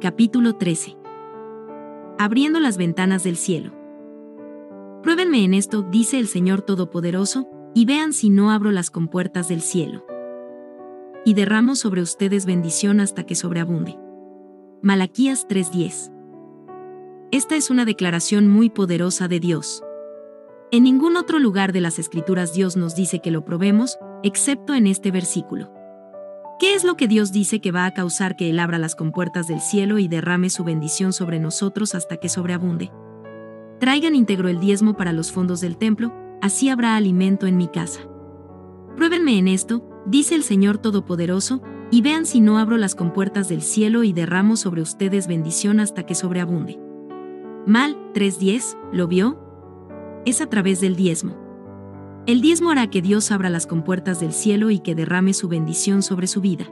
Capítulo 13. Abriendo las ventanas del cielo. Pruébenme en esto, dice el Señor Todopoderoso, y vean si no abro las compuertas del cielo. Y derramo sobre ustedes bendición hasta que sobreabunde. Malaquías 3:10. Esta es una declaración muy poderosa de Dios. En ningún otro lugar de las Escrituras Dios nos dice que lo probemos, excepto en este versículo. ¿Qué es lo que Dios dice que va a causar que Él abra las compuertas del cielo y derrame su bendición sobre nosotros hasta que sobreabunde? Traigan íntegro el diezmo para los fondos del templo, así habrá alimento en mi casa. Pruébenme en esto, dice el Señor Todopoderoso, y vean si no abro las compuertas del cielo y derramo sobre ustedes bendición hasta que sobreabunde. Mal 3:10, ¿lo vio? Es a través del diezmo. El diezmo hará que Dios abra las compuertas del cielo y que derrame su bendición sobre su vida.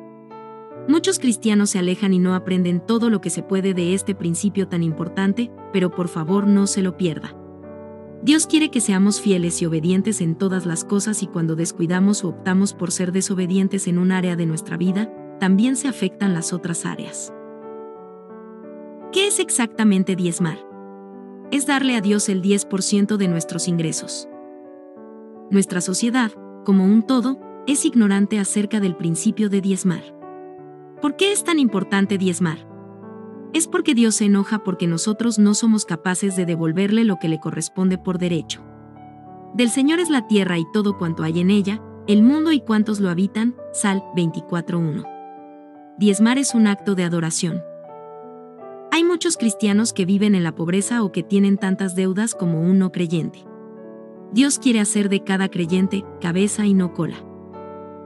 Muchos cristianos se alejan y no aprenden todo lo que se puede de este principio tan importante, pero por favor no se lo pierda. Dios quiere que seamos fieles y obedientes en todas las cosas, y cuando descuidamos o optamos por ser desobedientes en un área de nuestra vida, también se afectan las otras áreas. ¿Qué es exactamente diezmar? Es darle a Dios el 10% de nuestros ingresos. Nuestra sociedad, como un todo, es ignorante acerca del principio de diezmar. ¿Por qué es tan importante diezmar? Es porque Dios se enoja porque nosotros no somos capaces de devolverle lo que le corresponde por derecho. Del Señor es la tierra y todo cuanto hay en ella, el mundo y cuantos lo habitan, Sal 24:1. Diezmar es un acto de adoración. Hay muchos cristianos que viven en la pobreza o que tienen tantas deudas como un no creyente. Dios quiere hacer de cada creyente cabeza y no cola.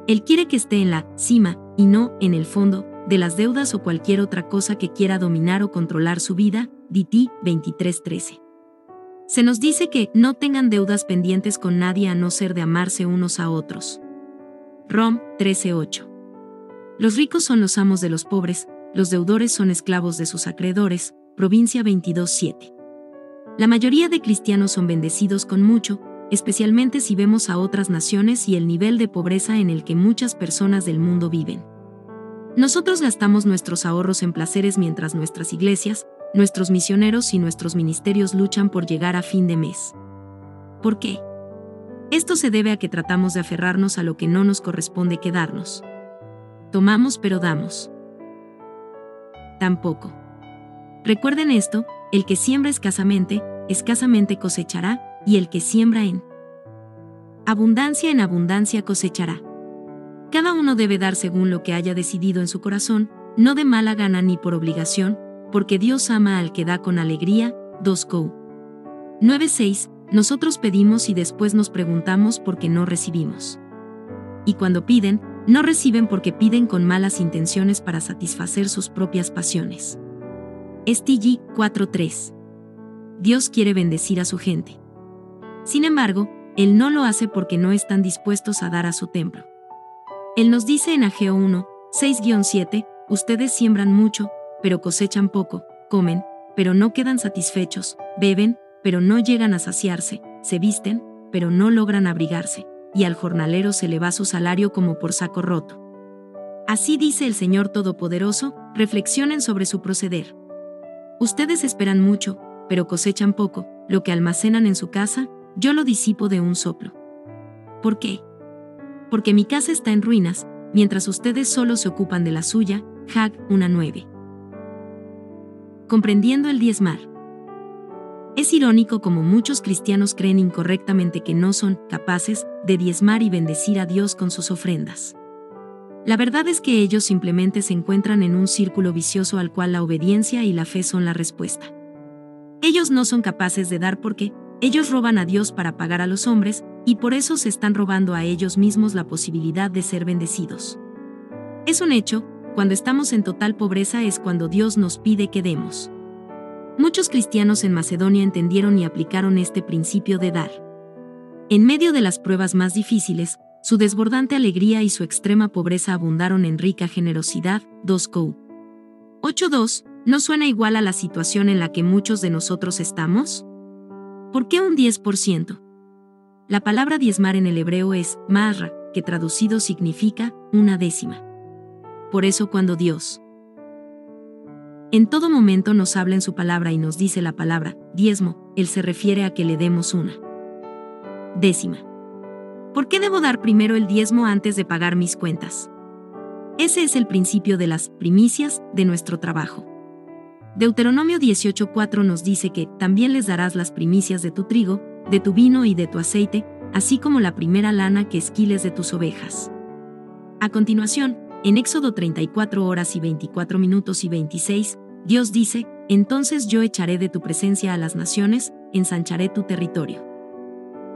Él quiere que esté en la cima y no en el fondo de las deudas o cualquier otra cosa que quiera dominar o controlar su vida. DT 23:13. Se nos dice que no tengan deudas pendientes con nadie a no ser de amarse unos a otros. Rom 13:8. Los ricos son los amos de los pobres, los deudores son esclavos de sus acreedores. Provincia 22:7. La mayoría de cristianos son bendecidos con mucho, especialmente si vemos a otras naciones y el nivel de pobreza en el que muchas personas del mundo viven. Nosotros gastamos nuestros ahorros en placeres mientras nuestras iglesias, nuestros misioneros y nuestros ministerios luchan por llegar a fin de mes. ¿Por qué? Esto se debe a que tratamos de aferrarnos a lo que no nos corresponde quedarnos. Tomamos pero damos. Tampoco. Recuerden esto, el que siembra escasamente cosechará, y el que siembra en abundancia cosechará. Cada uno debe dar según lo que haya decidido en su corazón, no de mala gana ni por obligación, porque Dios ama al que da con alegría. 2 Cor. 9:6. Nosotros pedimos y después nos preguntamos por qué no recibimos. Y cuando piden, no reciben porque piden con malas intenciones para satisfacer sus propias pasiones. STG 4:3. Dios quiere bendecir a su gente. Sin embargo, Él no lo hace porque no están dispuestos a dar a su templo. Él nos dice en Ageo 1:6-7, ustedes siembran mucho, pero cosechan poco, comen, pero no quedan satisfechos, beben, pero no llegan a saciarse, se visten, pero no logran abrigarse, y al jornalero se le va su salario como por saco roto. Así dice el Señor Todopoderoso, reflexionen sobre su proceder. Ustedes esperan mucho, pero cosechan poco, lo que almacenan en su casa, yo lo disipo de un soplo. ¿Por qué? Porque mi casa está en ruinas, mientras ustedes solo se ocupan de la suya. Hag 1:9. Comprendiendo el diezmar. Es irónico como muchos cristianos creen incorrectamente que no son capaces de diezmar y bendecir a Dios con sus ofrendas. La verdad es que ellos simplemente se encuentran en un círculo vicioso al cual la obediencia y la fe son la respuesta. Ellos no son capaces de dar porque ellos roban a Dios para pagar a los hombres, y por eso se están robando a ellos mismos la posibilidad de ser bendecidos. Es un hecho, cuando estamos en total pobreza es cuando Dios nos pide que demos. Muchos cristianos en Macedonia entendieron y aplicaron este principio de dar. En medio de las pruebas más difíciles, su desbordante alegría y su extrema pobreza abundaron en rica generosidad. 2 Cor. 8:2. ¿No suena igual a la situación en la que muchos de nosotros estamos? ¿Por qué un 10%? La palabra diezmar en el hebreo es marra, que traducido significa una décima. Por eso cuando Dios en todo momento nos habla en su palabra y nos dice la palabra diezmo, Él se refiere a que le demos una décima. ¿Por qué debo dar primero el diezmo antes de pagar mis cuentas? Ese es el principio de las primicias de nuestro trabajo. Deuteronomio 18:4 nos dice que también les darás las primicias de tu trigo, de tu vino y de tu aceite, así como la primera lana que esquiles de tus ovejas. A continuación, en Éxodo 34:24:26, Dios dice, entonces yo echaré de tu presencia a las naciones, ensancharé tu territorio.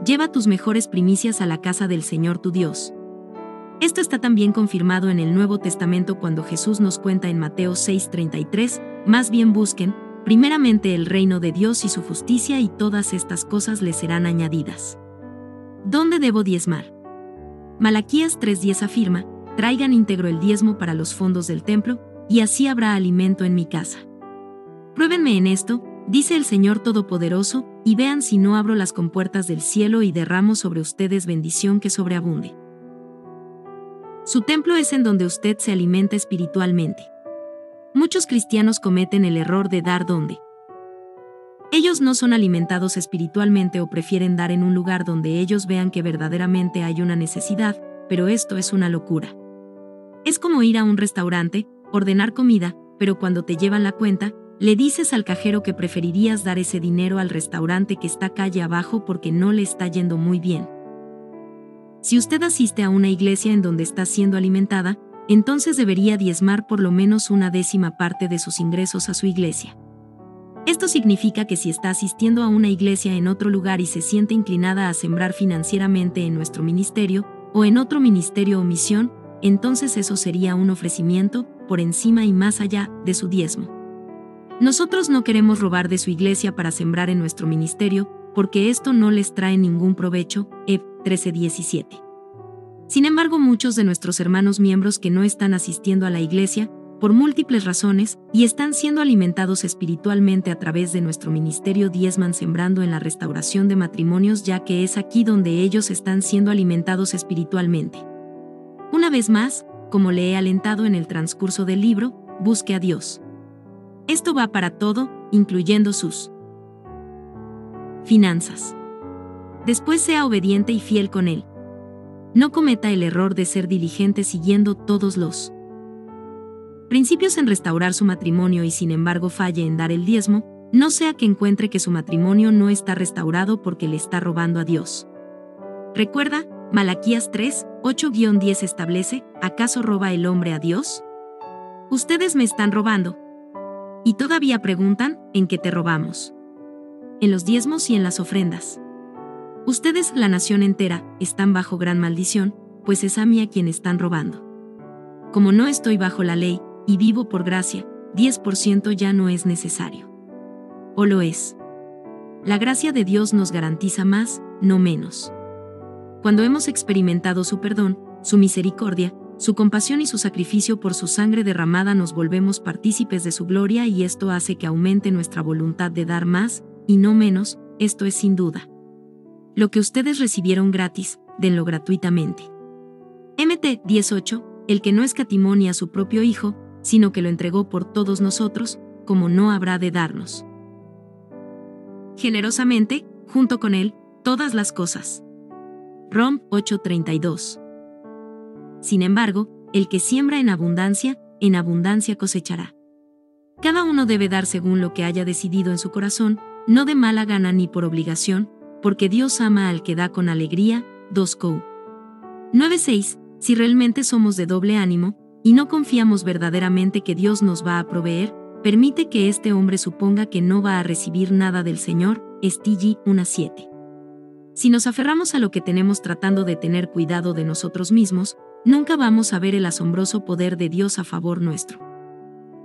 Lleva tus mejores primicias a la casa del Señor tu Dios. Esto está también confirmado en el Nuevo Testamento cuando Jesús nos cuenta en Mateo 6:33, más bien busquen, primeramente el reino de Dios y su justicia y todas estas cosas les serán añadidas. ¿Dónde debo diezmar? Malaquías 3:10 afirma, traigan íntegro el diezmo para los fondos del templo, y así habrá alimento en mi casa. Pruébenme en esto, dice el Señor Todopoderoso, y vean si no abro las compuertas del cielo y derramo sobre ustedes bendición que sobreabunde. Su templo es en donde usted se alimenta espiritualmente. Muchos cristianos cometen el error de dar donde ellos no son alimentados espiritualmente o prefieren dar en un lugar donde ellos vean que verdaderamente hay una necesidad, pero esto es una locura. Es como ir a un restaurante, ordenar comida, pero cuando te llevan la cuenta, le dices al cajero que preferirías dar ese dinero al restaurante que está calle abajo porque no le está yendo muy bien. Si usted asiste a una iglesia en donde está siendo alimentada, entonces debería diezmar por lo menos una décima parte de sus ingresos a su iglesia. Esto significa que si está asistiendo a una iglesia en otro lugar y se siente inclinada a sembrar financieramente en nuestro ministerio, o en otro ministerio o misión, entonces eso sería un ofrecimiento, por encima y más allá, de su diezmo. Nosotros no queremos robar de su iglesia para sembrar en nuestro ministerio, porque esto no les trae ningún provecho, Eb 13:17. Sin embargo, muchos de nuestros hermanos miembros que no están asistiendo a la iglesia, por múltiples razones, y están siendo alimentados espiritualmente a través de nuestro ministerio diezman sembrando en la restauración de matrimonios ya que es aquí donde ellos están siendo alimentados espiritualmente. Una vez más, como le he alentado en el transcurso del libro, busque a Dios. Esto va para todo, incluyendo sus finanzas. Después sea obediente y fiel con Él. No cometa el error de ser diligente siguiendo todos los principios en restaurar su matrimonio y sin embargo falle en dar el diezmo, no sea que encuentre que su matrimonio no está restaurado porque le está robando a Dios. Recuerda, Malaquías 3:8-10 establece, ¿acaso roba el hombre a Dios? Ustedes me están robando. Y todavía preguntan, ¿en qué te robamos? En los diezmos y en las ofrendas. Ustedes, la nación entera, están bajo gran maldición, pues es a mí a quien están robando. Como no estoy bajo la ley, y vivo por gracia, 10% ya no es necesario. ¿O lo es? La gracia de Dios nos garantiza más, no menos. Cuando hemos experimentado su perdón, su misericordia, su compasión y su sacrificio por su sangre derramada nos volvemos partícipes de su gloria y esto hace que aumente nuestra voluntad de dar más, y no menos, esto es sin duda. Lo que ustedes recibieron gratis, denlo gratuitamente. Mt 18, el que no escatimó ni a su propio Hijo, sino que lo entregó por todos nosotros, como no habrá de darnos generosamente, junto con Él, todas las cosas. Rom 8:32. Sin embargo, el que siembra en abundancia cosechará. Cada uno debe dar según lo que haya decidido en su corazón, no de mala gana ni por obligación, porque Dios ama al que da con alegría. 2 Cor. 9:6. Si realmente somos de doble ánimo, y no confiamos verdaderamente que Dios nos va a proveer, permite que este hombre suponga que no va a recibir nada del Señor. Stg 1:7. Si nos aferramos a lo que tenemos tratando de tener cuidado de nosotros mismos, nunca vamos a ver el asombroso poder de Dios a favor nuestro.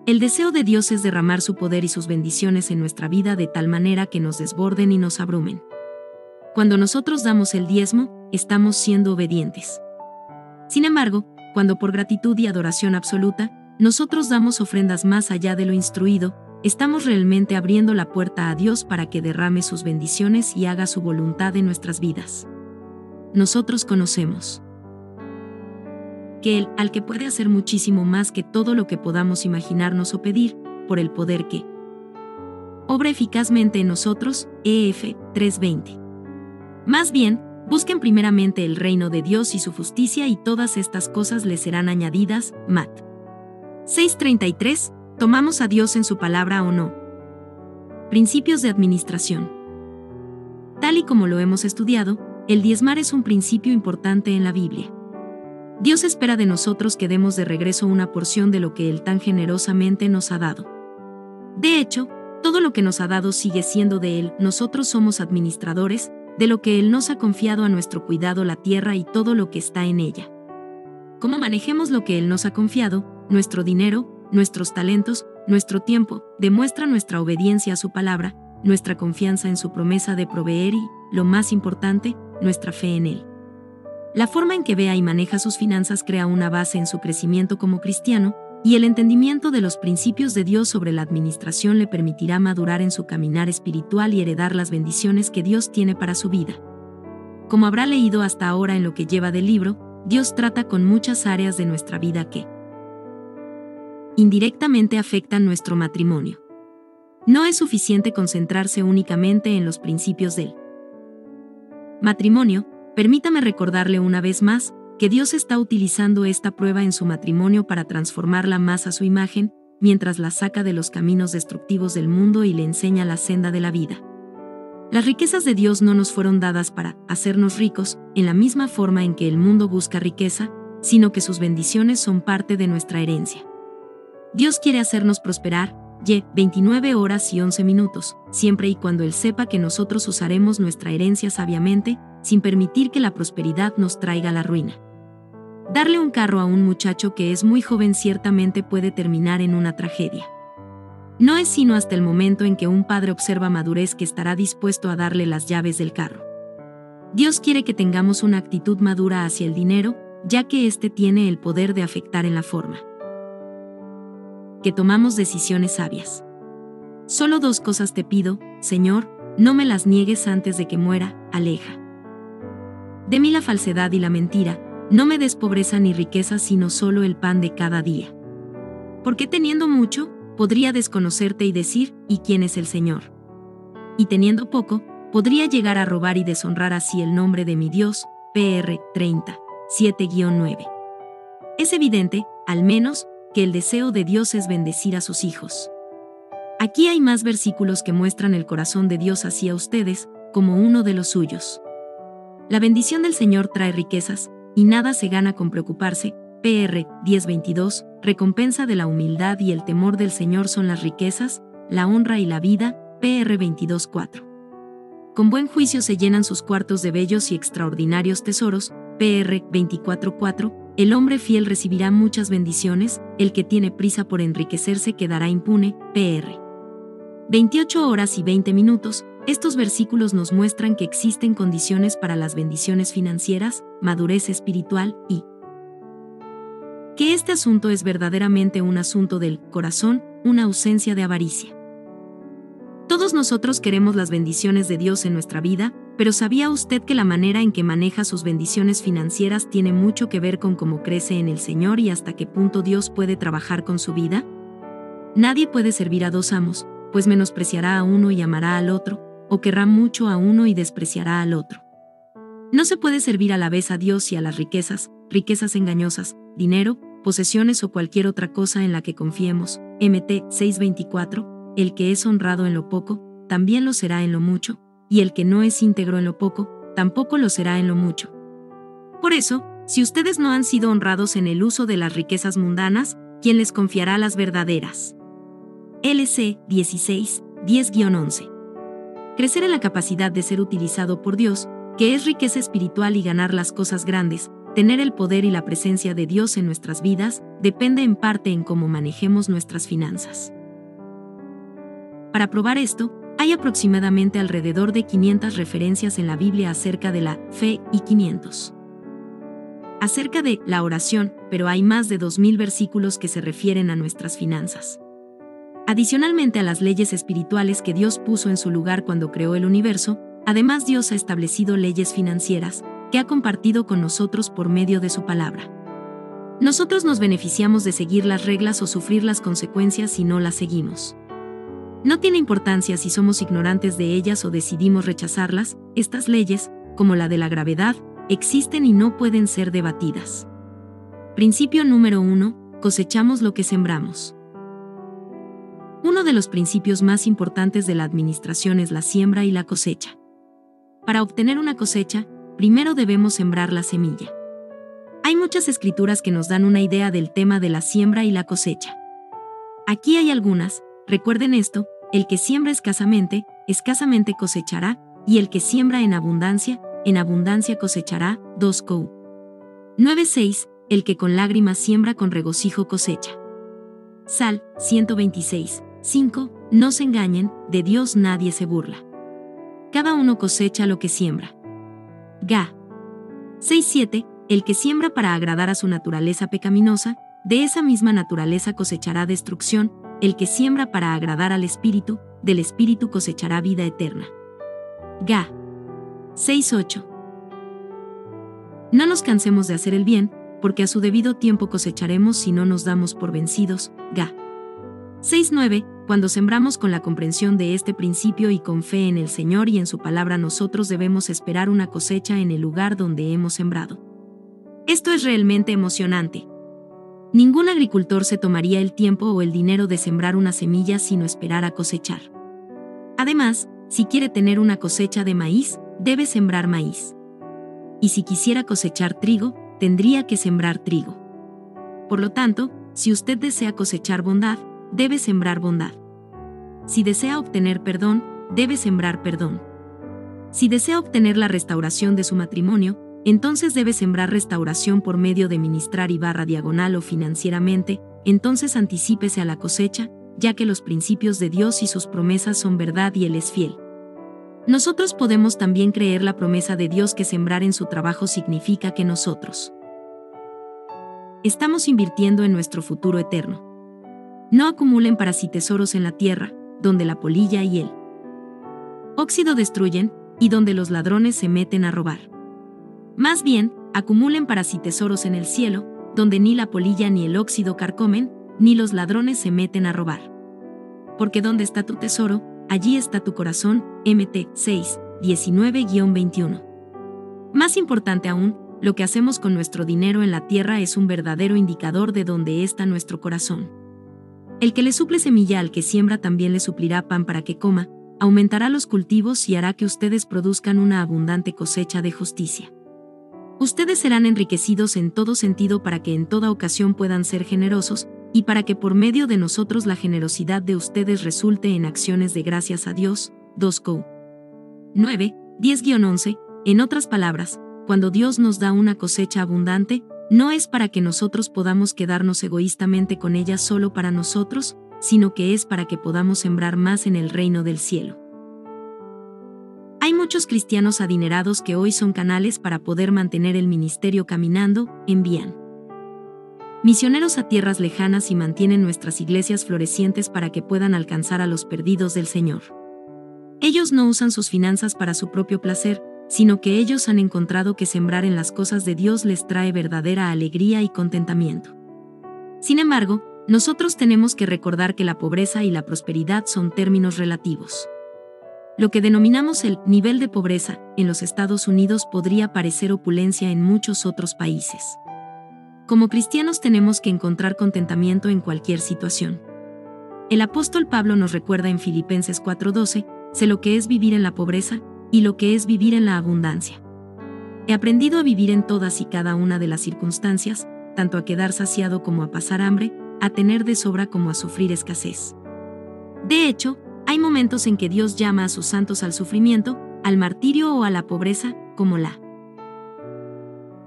El deseo de Dios es derramar su poder y sus bendiciones en nuestra vida de tal manera que nos desborden y nos abrumen. Cuando nosotros damos el diezmo, estamos siendo obedientes. Sin embargo, cuando por gratitud y adoración absoluta, nosotros damos ofrendas más allá de lo instruido, estamos realmente abriendo la puerta a Dios para que derrame sus bendiciones y haga su voluntad en nuestras vidas. Nosotros conocemos que Él, al que puede hacer muchísimo más que todo lo que podamos imaginarnos o pedir, por el poder que obra eficazmente en nosotros, EF 3:20. Más bien, busquen primeramente el reino de Dios y su justicia y todas estas cosas les serán añadidas, Mat. 6:33, ¿tomamos a Dios en su palabra o no? Principios de administración. Tal y como lo hemos estudiado, el diezmar es un principio importante en la Biblia. Dios espera de nosotros que demos de regreso una porción de lo que Él tan generosamente nos ha dado. De hecho, todo lo que nos ha dado sigue siendo de Él, nosotros somos administradores, de lo que Él nos ha confiado a nuestro cuidado la tierra y todo lo que está en ella. Cómo manejemos lo que Él nos ha confiado, nuestro dinero, nuestros talentos, nuestro tiempo, demuestra nuestra obediencia a su palabra, nuestra confianza en su promesa de proveer y, lo más importante, nuestra fe en Él. La forma en que vea y maneja sus finanzas crea una base en su crecimiento como cristiano, y el entendimiento de los principios de Dios sobre la administración le permitirá madurar en su caminar espiritual y heredar las bendiciones que Dios tiene para su vida. Como habrá leído hasta ahora en lo que lleva del libro, Dios trata con muchas áreas de nuestra vida que indirectamente afectan nuestro matrimonio. No es suficiente concentrarse únicamente en los principios del matrimonio. Permítame recordarle una vez más que Dios está utilizando esta prueba en su matrimonio para transformarla más a su imagen, mientras la saca de los caminos destructivos del mundo y le enseña la senda de la vida. Las riquezas de Dios no nos fueron dadas para hacernos ricos, en la misma forma en que el mundo busca riqueza, sino que sus bendiciones son parte de nuestra herencia. Dios quiere hacernos prosperar, 29 horas y 11 minutos, siempre y cuando Él sepa que nosotros usaremos nuestra herencia sabiamente, sin permitir que la prosperidad nos traiga la ruina. Darle un carro a un muchacho que es muy joven ciertamente puede terminar en una tragedia. No es sino hasta el momento en que un padre observa madurez que estará dispuesto a darle las llaves del carro. Dios quiere que tengamos una actitud madura hacia el dinero, ya que éste tiene el poder de afectar en la forma que tomamos decisiones sabias. Solo 2 cosas te pido, Señor, no me las niegues antes de que muera, aleja de mí la falsedad y la mentira, no me des pobreza ni riqueza sino solo el pan de cada día. Porque teniendo mucho, podría desconocerte y decir, ¿y quién es el Señor? Y teniendo poco, podría llegar a robar y deshonrar así el nombre de mi Dios, PR 30, 7-9. Es evidente, al menos, que el deseo de Dios es bendecir a sus hijos. Aquí hay más versículos que muestran el corazón de Dios hacia ustedes, como uno de los suyos. La bendición del Señor trae riquezas, y nada se gana con preocuparse, PR 10:22, recompensa de la humildad y el temor del Señor son las riquezas, la honra y la vida, PR 22:4. Con buen juicio se llenan sus cuartos de bellos y extraordinarios tesoros, PR 24:4, el hombre fiel recibirá muchas bendiciones, el que tiene prisa por enriquecerse quedará impune, PR 28 horas y 20 minutos, estos versículos nos muestran que existen condiciones para las bendiciones financieras, madurez espiritual y que este asunto es verdaderamente un asunto del corazón, una ausencia de avaricia. Todos nosotros queremos las bendiciones de Dios en nuestra vida, pero ¿sabía usted que la manera en que maneja sus bendiciones financieras tiene mucho que ver con cómo crece en el Señor y hasta qué punto Dios puede trabajar con su vida? Nadie puede servir a 2 amos, pues menospreciará a uno y amará al otro, o querrá mucho a uno y despreciará al otro. No se puede servir a la vez a Dios y a las riquezas, riquezas engañosas, dinero, posesiones o cualquier otra cosa en la que confiemos. MT 6:24, el que es honrado en lo poco, también lo será en lo mucho, y el que no es íntegro en lo poco, tampoco lo será en lo mucho. Por eso, si ustedes no han sido honrados en el uso de las riquezas mundanas, ¿quién les confiará las verdaderas? LC 16, 10-11. Crecer en la capacidad de ser utilizado por Dios, que es riqueza espiritual y ganar las cosas grandes, tener el poder y la presencia de Dios en nuestras vidas, depende en parte en cómo manejemos nuestras finanzas. Para probar esto, hay aproximadamente alrededor de 500 referencias en la Biblia acerca de la fe y 500 acerca de la oración, pero hay más de 2000 versículos que se refieren a nuestras finanzas. Adicionalmente a las leyes espirituales que Dios puso en su lugar cuando creó el universo, además Dios ha establecido leyes financieras, que ha compartido con nosotros por medio de su palabra. Nosotros nos beneficiamos de seguir las reglas o sufrir las consecuencias si no las seguimos. No tiene importancia si somos ignorantes de ellas o decidimos rechazarlas, estas leyes, como la de la gravedad, existen y no pueden ser debatidas. Principio número 1. Cosechamos lo que sembramos. Uno de los principios más importantes de la administración es la siembra y la cosecha. Para obtener una cosecha, primero debemos sembrar la semilla. Hay muchas escrituras que nos dan una idea del tema de la siembra y la cosecha. Aquí hay algunas. Recuerden esto: el que siembra escasamente cosechará, y el que siembra en abundancia cosechará. 2 Cor. 9:6. El que con lágrimas siembra con regocijo cosecha. Sal 126. 5. No se engañen, de Dios nadie se burla. Cada uno cosecha lo que siembra. Ga 6:7. El que siembra para agradar a su naturaleza pecaminosa, de esa misma naturaleza cosechará destrucción. El que siembra para agradar al Espíritu, del Espíritu cosechará vida eterna. Ga 6:8. No nos cansemos de hacer el bien, porque a su debido tiempo cosecharemos si no nos damos por vencidos. Ga 6:9. Cuando sembramos con la comprensión de este principio y con fe en el Señor y en su palabra, nosotros debemos esperar una cosecha en el lugar donde hemos sembrado. Esto es realmente emocionante. Ningún agricultor se tomaría el tiempo o el dinero de sembrar una semilla sino esperar a cosechar. Además, si quiere tener una cosecha de maíz, debe sembrar maíz. Y si quisiera cosechar trigo, tendría que sembrar trigo. Por lo tanto, si usted desea cosechar bondad, debe sembrar bondad. Si desea obtener perdón, debe sembrar perdón. Si desea obtener la restauración de su matrimonio, entonces debe sembrar restauración por medio de ministrar /diagonal o financieramente. Entonces anticípese a la cosecha, ya que los principios de Dios y sus promesas son verdad y Él es fiel. Nosotros podemos también creer la promesa de Dios que sembrar en su trabajo significa que nosotros estamos invirtiendo en nuestro futuro eterno. No acumulen para sí tesoros en la tierra, donde la polilla y el óxido destruyen, y donde los ladrones se meten a robar. Más bien, acumulen para sí tesoros en el cielo, donde ni la polilla ni el óxido carcomen, ni los ladrones se meten a robar. Porque donde está tu tesoro, allí está tu corazón. Mt 6, 19-21. Más importante aún, lo que hacemos con nuestro dinero en la tierra es un verdadero indicador de dónde está nuestro corazón. El que le suple semilla al que siembra también le suplirá pan para que coma, aumentará los cultivos y hará que ustedes produzcan una abundante cosecha de justicia. Ustedes serán enriquecidos en todo sentido para que en toda ocasión puedan ser generosos, y para que por medio de nosotros la generosidad de ustedes resulte en acciones de gracias a Dios. 2 Cor. 9, 10-11. En otras palabras, cuando Dios nos da una cosecha abundante, no es para que nosotros podamos quedarnos egoístamente con ella solo para nosotros, sino que es para que podamos sembrar más en el reino del cielo. Hay muchos cristianos adinerados que hoy son canales para poder mantener el ministerio caminando. Envían misioneros a tierras lejanas y mantienen nuestras iglesias florecientes para que puedan alcanzar a los perdidos del Señor. Ellos no usan sus finanzas para su propio placer, sino que ellos han encontrado que sembrar en las cosas de Dios les trae verdadera alegría y contentamiento. Sin embargo, nosotros tenemos que recordar que la pobreza y la prosperidad son términos relativos. Lo que denominamos el nivel de pobreza en los Estados Unidos podría parecer opulencia en muchos otros países. Como cristianos tenemos que encontrar contentamiento en cualquier situación. El apóstol Pablo nos recuerda en Filipenses 4:12, sé lo que es vivir en la pobreza y lo que es vivir en la abundancia. He aprendido a vivir en todas y cada una de las circunstancias, tanto a quedar saciado como a pasar hambre, a tener de sobra como a sufrir escasez. De hecho, hay momentos en que Dios llama a sus santos al sufrimiento, al martirio o a la pobreza, como la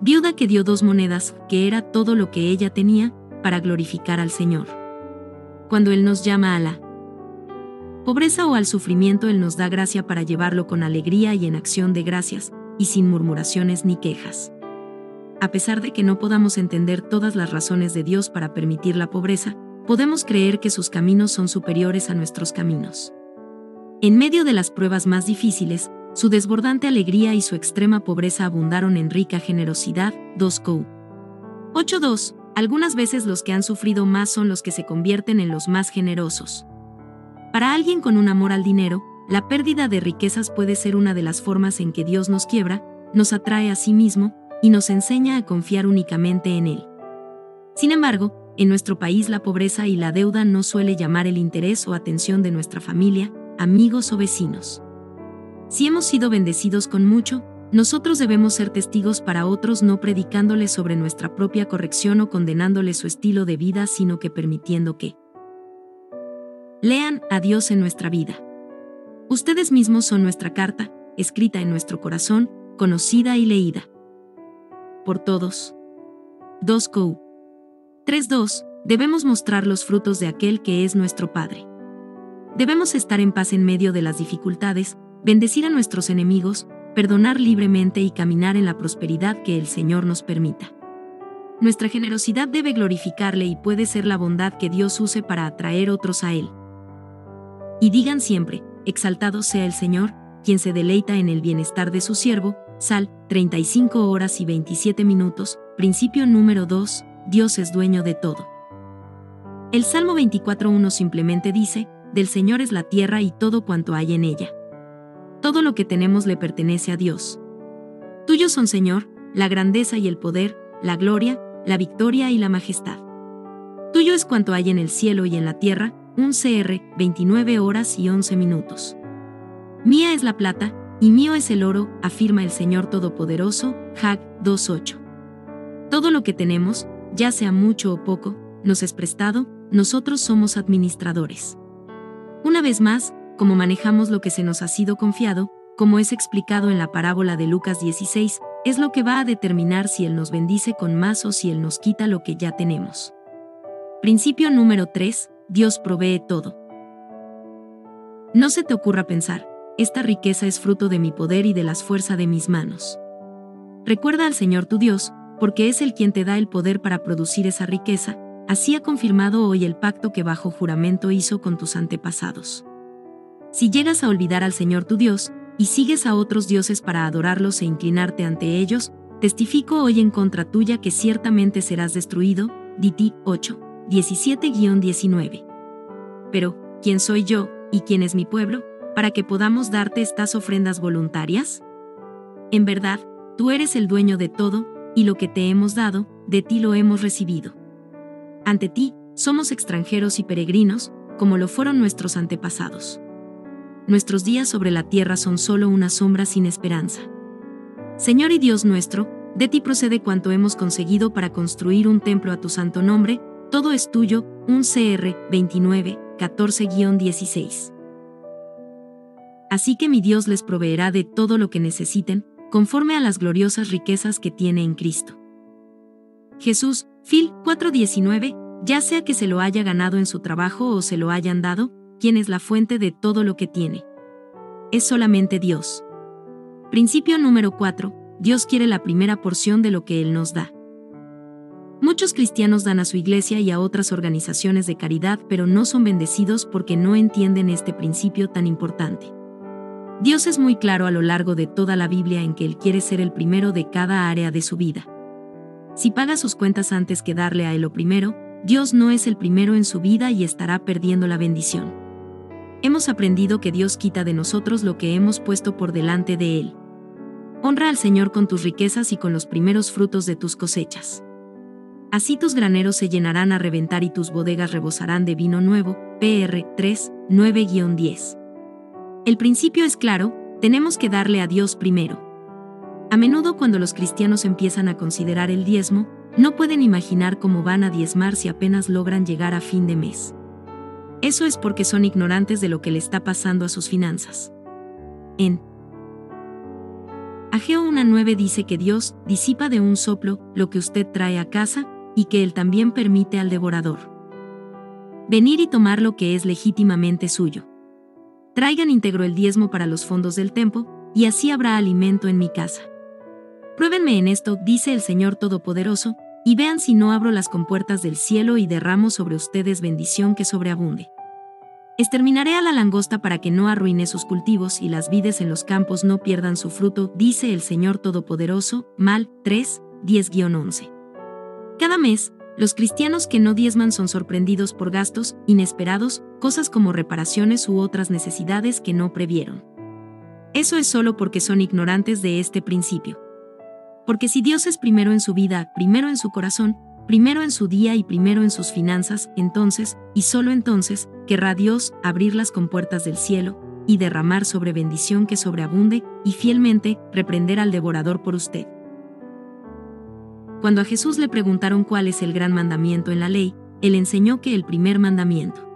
viuda que dio 2 monedas, que era todo lo que ella tenía, para glorificar al Señor. Cuando Él nos llama a la pobreza o al sufrimiento, Él nos da gracia para llevarlo con alegría y en acción de gracias, y sin murmuraciones ni quejas. A pesar de que no podamos entender todas las razones de Dios para permitir la pobreza, podemos creer que sus caminos son superiores a nuestros caminos. En medio de las pruebas más difíciles, su desbordante alegría y su extrema pobreza abundaron en rica generosidad. 2 Cor. 8:2. Algunas veces los que han sufrido más son los que se convierten en los más generosos. Para alguien con un amor al dinero, la pérdida de riquezas puede ser una de las formas en que Dios nos quiebra, nos atrae a sí mismo y nos enseña a confiar únicamente en Él. Sin embargo, en nuestro país la pobreza y la deuda no suele llamar el interés o atención de nuestra familia, amigos o vecinos. Si hemos sido bendecidos con mucho, nosotros debemos ser testigos para otros, no predicándoles sobre nuestra propia corrección o condenándoles su estilo de vida, sino que permitiendo que lean a Dios en nuestra vida. Ustedes mismos son nuestra carta, escrita en nuestro corazón, conocida y leída por todos. 2 Cor. 3:2. Debemos mostrar los frutos de aquel que es nuestro Padre. Debemos estar en paz en medio de las dificultades, bendecir a nuestros enemigos, perdonar libremente y caminar en la prosperidad que el Señor nos permita. Nuestra generosidad debe glorificarle y puede ser la bondad que Dios use para atraer otros a Él. Y digan siempre, exaltado sea el Señor, quien se deleita en el bienestar de su siervo. Sal, 35 horas y 27 minutos, principio número 2, Dios es dueño de todo. El Salmo 24:1 simplemente dice, del Señor es la tierra y todo cuanto hay en ella. Todo lo que tenemos le pertenece a Dios. Tuyos son, Señor, la grandeza y el poder, la gloria, la victoria y la majestad. Tuyo es cuanto hay en el cielo y en la tierra. 1 Cr. 29 horas y 11 minutos. Mía es la plata, y mío es el oro, afirma el Señor Todopoderoso. Hag 2:8. Todo lo que tenemos, ya sea mucho o poco, nos es prestado, nosotros somos administradores. Una vez más, como manejamos lo que se nos ha sido confiado, como es explicado en la parábola de Lucas 16, es lo que va a determinar si Él nos bendice con más o si Él nos quita lo que ya tenemos. Principio número 3. Dios provee todo. No se te ocurra pensar, esta riqueza es fruto de mi poder y de las fuerzas de mis manos. Recuerda al Señor tu Dios, porque es Él quien te da el poder para producir esa riqueza, así ha confirmado hoy el pacto que bajo juramento hizo con tus antepasados. Si llegas a olvidar al Señor tu Dios, y sigues a otros dioses para adorarlos e inclinarte ante ellos, testifico hoy en contra tuya que ciertamente serás destruido. Dit 8, 17-19. Pero, ¿quién soy yo, y quién es mi pueblo, para que podamos darte estas ofrendas voluntarias? En verdad, tú eres el dueño de todo, y lo que te hemos dado, de ti lo hemos recibido. Ante ti, somos extranjeros y peregrinos, como lo fueron nuestros antepasados. Nuestros días sobre la tierra son solo una sombra sin esperanza. Señor y Dios nuestro, de ti procede cuanto hemos conseguido para construir un templo a tu santo nombre, todo es tuyo. 1 Cr. 29, 14-16. Así que mi Dios les proveerá de todo lo que necesiten, conforme a las gloriosas riquezas que tiene en Cristo. Jesús, Fil 4:19, ya sea que se lo haya ganado en su trabajo o se lo hayan dado, quien es la fuente de todo lo que tiene. Es solamente Dios. Principio número 4. Dios quiere la primera porción de lo que Él nos da. Muchos cristianos dan a su iglesia y a otras organizaciones de caridad, pero no son bendecidos porque no entienden este principio tan importante. Dios es muy claro a lo largo de toda la Biblia en que Él quiere ser el primero de cada área de su vida. Si paga sus cuentas antes que darle a Él lo primero, Dios no es el primero en su vida y estará perdiendo la bendición. Hemos aprendido que Dios quita de nosotros lo que hemos puesto por delante de Él. Honra al Señor con tus riquezas y con los primeros frutos de tus cosechas. Así tus graneros se llenarán a reventar y tus bodegas rebosarán de vino nuevo. PR 3, 9-10. El principio es claro, tenemos que darle a Dios primero. A menudo cuando los cristianos empiezan a considerar el diezmo, no pueden imaginar cómo van a diezmar si apenas logran llegar a fin de mes. Eso es porque son ignorantes de lo que le está pasando a sus finanzas. En Ageo 1:9 dice que Dios disipa de un soplo lo que usted trae a casa, y que Él también permite al devorador venir y tomar lo que es legítimamente suyo. Traigan íntegro el diezmo para los fondos del templo, y así habrá alimento en mi casa. Pruébenme en esto, dice el Señor Todopoderoso, y vean si no abro las compuertas del cielo y derramo sobre ustedes bendición que sobreabunde. Exterminaré a la langosta para que no arruine sus cultivos y las vides en los campos no pierdan su fruto, dice el Señor Todopoderoso. Mal 3, 10-11. Cada mes, Los cristianos que no diezman son sorprendidos por gastos inesperados, cosas como reparaciones u otras necesidades que no previeron. Eso es solo porque son ignorantes de este principio. Porque si Dios es primero en su vida, primero en su corazón, primero en su día y primero en sus finanzas, entonces, y solo entonces, querrá Dios abrir las compuertas del cielo y derramar sobre bendición que sobreabunde y fielmente reprender al devorador por usted. Cuando a Jesús le preguntaron cuál es el gran mandamiento en la ley, él enseñó que el primer mandamiento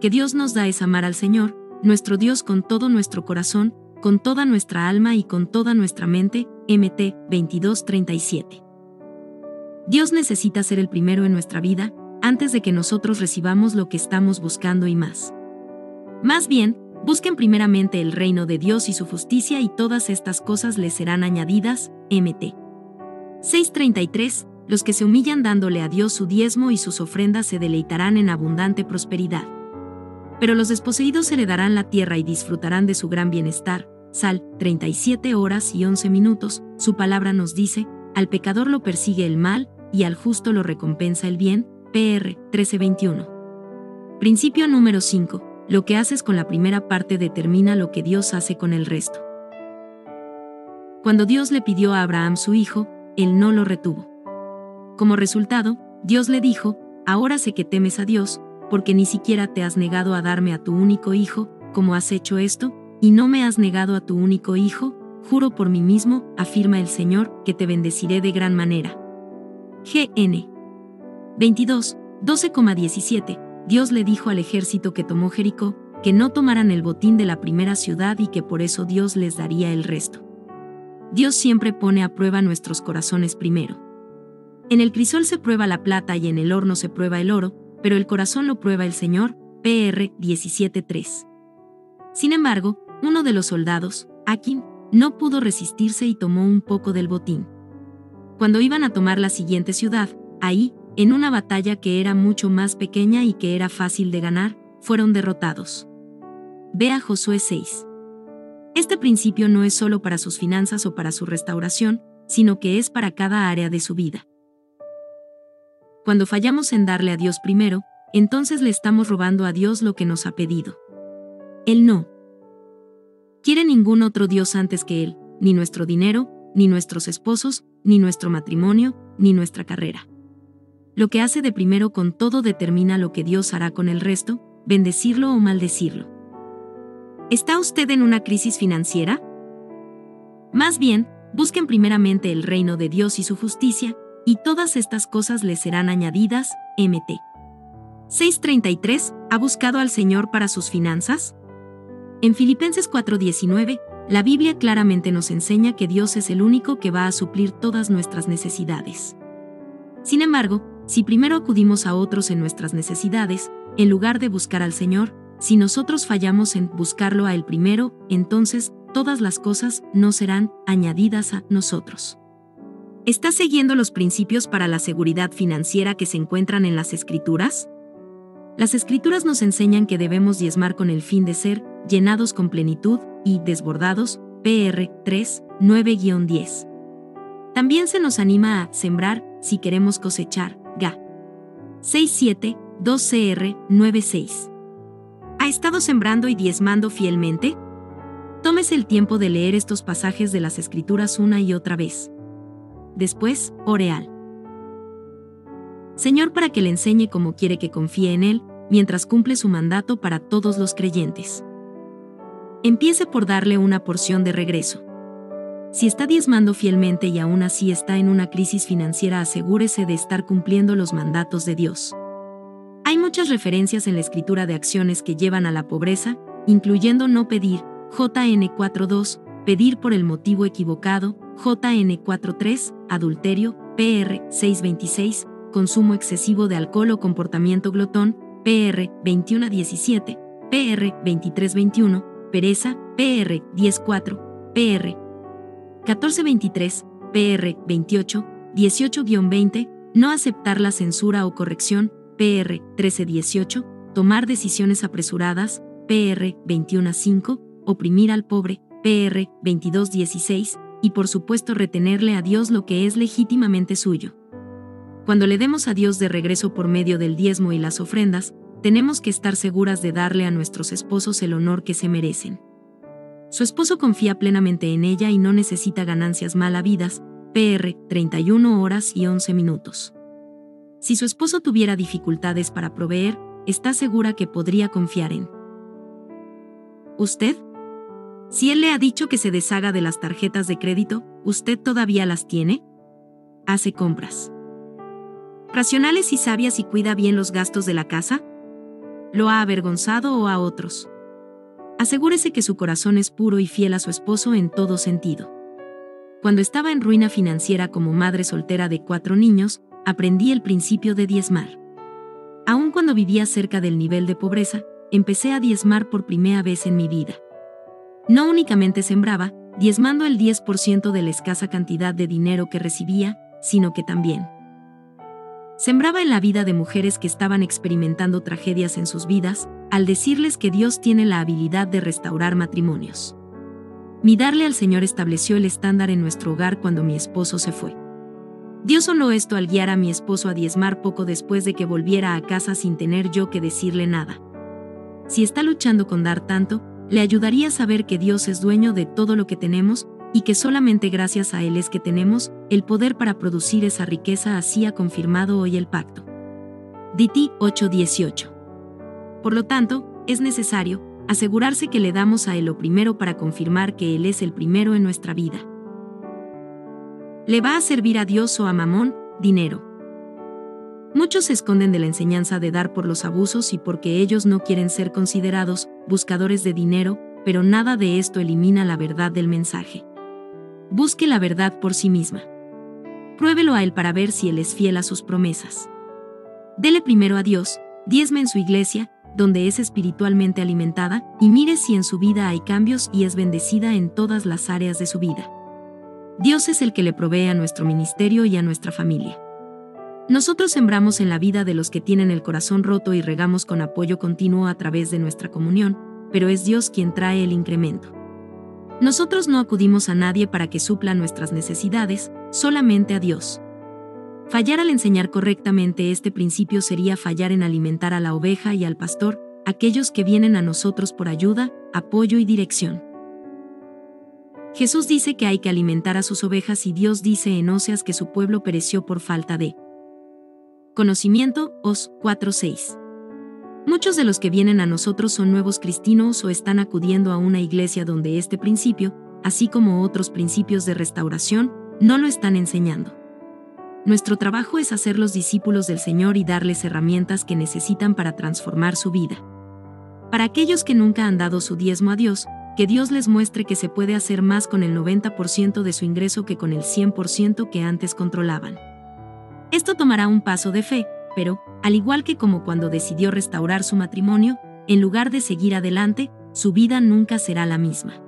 que Dios nos da es amar al Señor, nuestro Dios, con todo nuestro corazón, con toda nuestra alma y con toda nuestra mente. Mt 22:37. Dios necesita ser el primero en nuestra vida, antes de que nosotros recibamos lo que estamos buscando y más. Más bien, busquen primeramente el reino de Dios y su justicia y todas estas cosas les serán añadidas. Mt 6:33. Los que se humillan dándole a Dios su diezmo y sus ofrendas se deleitarán en abundante prosperidad. Pero los desposeídos heredarán la tierra y disfrutarán de su gran bienestar. Sal 37:11. Su palabra nos dice: al pecador lo persigue el mal, y al justo lo recompensa el bien. PR 13:21. Principio número 5. Lo que haces con la primera parte determina lo que Dios hace con el resto. Cuando Dios le pidió a Abraham su hijo, él no lo retuvo. Como resultado, Dios le dijo: ahora sé que temes a Dios, porque ni siquiera te has negado a darme a tu único hijo, como has hecho esto, y no me has negado a tu único hijo. Juro por mí mismo, afirma el Señor, que te bendeciré de gran manera. GN 22:12,17. Dios le dijo al ejército que tomó Jericó, que no tomaran el botín de la primera ciudad y que por eso Dios les daría el resto. Dios siempre pone a prueba nuestros corazones primero. En el crisol se prueba la plata y en el horno se prueba el oro, pero el corazón lo prueba el Señor. PR 17:3. Sin embargo, uno de los soldados, Akim, no pudo resistirse y tomó un poco del botín. Cuando iban a tomar la siguiente ciudad, ahí, en una batalla que era mucho más pequeña y que era fácil de ganar, fueron derrotados. Ve a Josué 6. Este principio no es solo para sus finanzas o para su restauración, sino que es para cada área de su vida. Cuando fallamos en darle a Dios primero, entonces le estamos robando a Dios lo que nos ha pedido. Él no quiere ningún otro Dios antes que Él, ni nuestro dinero, ni nuestros esposos, ni nuestro matrimonio, ni nuestra carrera. Lo que hace de primero con todo determina lo que Dios hará con el resto, bendecirlo o maldecirlo. ¿Está usted en una crisis financiera? Más bien, busquen primeramente el reino de Dios y su justicia, y todas estas cosas les serán añadidas. Mt 6:33. ¿Ha buscado al Señor para sus finanzas? En Filipenses 4:19, la Biblia claramente nos enseña que Dios es el único que va a suplir todas nuestras necesidades. Sin embargo, si primero acudimos a otros en nuestras necesidades, en lugar de buscar al Señor, si nosotros fallamos en buscarlo a Él primero, entonces todas las cosas no serán añadidas a nosotros. ¿Está siguiendo los principios para la seguridad financiera que se encuentran en las Escrituras? Las Escrituras nos enseñan que debemos diezmar con el fin de ser llenados con plenitud y desbordados. PR 3:9-10. También se nos anima a sembrar si queremos cosechar. GA 6:7-2 CR 9:6. ¿Ha estado sembrando y diezmando fielmente? Tómese el tiempo de leer estos pasajes de las Escrituras una y otra vez. Después, ore al Señor para que le enseñe cómo quiere que confíe en Él, mientras cumple su mandato para todos los creyentes. Empiece por darle una porción de regreso. Si está diezmando fielmente y aún así está en una crisis financiera, asegúrese de estar cumpliendo los mandatos de Dios. Hay muchas referencias en la Escritura de acciones que llevan a la pobreza, incluyendo no pedir, JN 4:2, pedir por el motivo equivocado, JN 4:3, adulterio, PR 6:26, consumo excesivo de alcohol o comportamiento glotón, PR 21:17, PR 23:21, pereza, PR 10:4, PR 14:23, PR 28:18-20, no aceptar la censura o corrección, PR 13:18, tomar decisiones apresuradas, PR 21:5, oprimir al pobre, PR 22:16, y por supuesto retenerle a Dios lo que es legítimamente suyo. Cuando le demos a Dios de regreso por medio del diezmo y las ofrendas, tenemos que estar seguras de darle a nuestros esposos el honor que se merecen. Su esposo confía plenamente en ella y no necesita ganancias mal habidas. PR 31 horas y 11 minutos. Si su esposo tuviera dificultades para proveer, ¿está segura que podría confiar en usted? Si él le ha dicho que se deshaga de las tarjetas de crédito, ¿usted todavía las tiene? ¿Hace compras racionales y sabias y cuida bien los gastos de la casa? ¿Lo ha avergonzado o a otros? Asegúrese que su corazón es puro y fiel a su esposo en todo sentido. Cuando estaba en ruina financiera como madre soltera de 4 niños, aprendí el principio de diezmar. Aun cuando vivía cerca del nivel de pobreza, empecé a diezmar por primera vez en mi vida. No únicamente sembraba, diezmando el 10% de la escasa cantidad de dinero que recibía, sino que también sembraba en la vida de mujeres que estaban experimentando tragedias en sus vidas, al decirles que Dios tiene la habilidad de restaurar matrimonios. Mi darle al Señor estableció el estándar en nuestro hogar cuando mi esposo se fue. Dios honró esto al guiar a mi esposo a diezmar poco después de que volviera a casa sin tener yo que decirle nada. Si está luchando con dar tanto, le ayudaría a saber que Dios es dueño de todo lo que tenemos y que solamente gracias a Él es que tenemos el poder para producir esa riqueza. Así ha confirmado hoy el pacto. DT 8:18. Por lo tanto, es necesario asegurarse que le damos a Él lo primero para confirmar que Él es el primero en nuestra vida. ¿Le va a servir a Dios o a Mamón, dinero? Muchos se esconden de la enseñanza de dar por los abusos y porque ellos no quieren ser considerados buscadores de dinero, pero nada de esto elimina la verdad del mensaje. Busque la verdad por sí misma. Pruébelo a Él para ver si Él es fiel a sus promesas. Dele primero a Dios, diezme en su iglesia, donde es espiritualmente alimentada, y mire si en su vida hay cambios y es bendecida en todas las áreas de su vida. Dios es el que le provee a nuestro ministerio y a nuestra familia. Nosotros sembramos en la vida de los que tienen el corazón roto y regamos con apoyo continuo a través de nuestra comunión, pero es Dios quien trae el incremento. Nosotros no acudimos a nadie para que supla nuestras necesidades, solamente a Dios. Fallar al enseñar correctamente este principio sería fallar en alimentar a la oveja y al pastor, aquellos que vienen a nosotros por ayuda, apoyo y dirección. Jesús dice que hay que alimentar a sus ovejas y Dios dice en Oseas que su pueblo pereció por falta de conocimiento. Os 4:6. Muchos de los que vienen a nosotros son nuevos cristianos o están acudiendo a una iglesia donde este principio, así como otros principios de restauración, no lo están enseñando. Nuestro trabajo es hacerlos discípulos del Señor y darles herramientas que necesitan para transformar su vida. Para aquellos que nunca han dado su diezmo a Dios, que Dios les muestre que se puede hacer más con el 90% de su ingreso que con el 100% que antes controlaban. Esto tomará un paso de fe, pero, al igual que como cuando decidió restaurar su matrimonio, en lugar de seguir adelante, su vida nunca será la misma.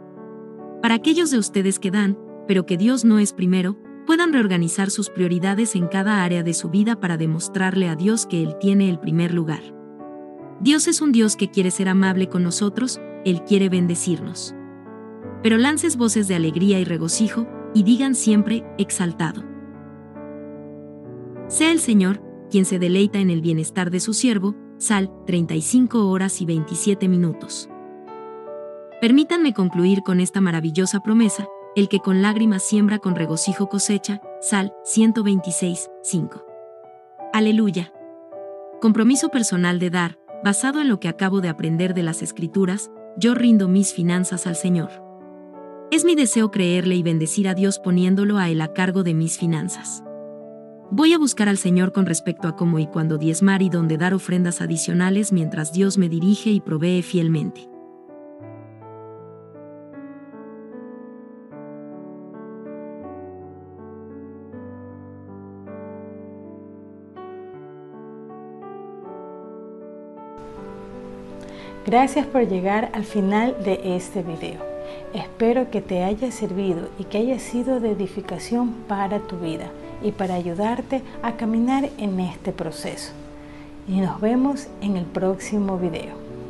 Para aquellos de ustedes que dan, pero que Dios no es primero, puedan reorganizar sus prioridades en cada área de su vida para demostrarle a Dios que Él tiene el primer lugar. Dios es un Dios que quiere ser amable con nosotros, Él quiere bendecirnos. Pero lances voces de alegría y regocijo, y digan siempre, exaltado sea el Señor, quien se deleita en el bienestar de su siervo. Sal 35 horas y 27 minutos. Permítanme concluir con esta maravillosa promesa: el que con lágrimas siembra con regocijo cosecha. Sal 126:5. Aleluya. Compromiso personal de dar, basado en lo que acabo de aprender de las Escrituras, yo rindo mis finanzas al Señor. Es mi deseo creerle y bendecir a Dios poniéndolo a Él a cargo de mis finanzas. Voy a buscar al Señor con respecto a cómo y cuándo diezmar y dónde dar ofrendas adicionales mientras Dios me dirige y provee fielmente. Gracias por llegar al final de este video. Espero que te haya servido y que haya sido de edificación para tu vida y para ayudarte a caminar en este proceso. Y nos vemos en el próximo video.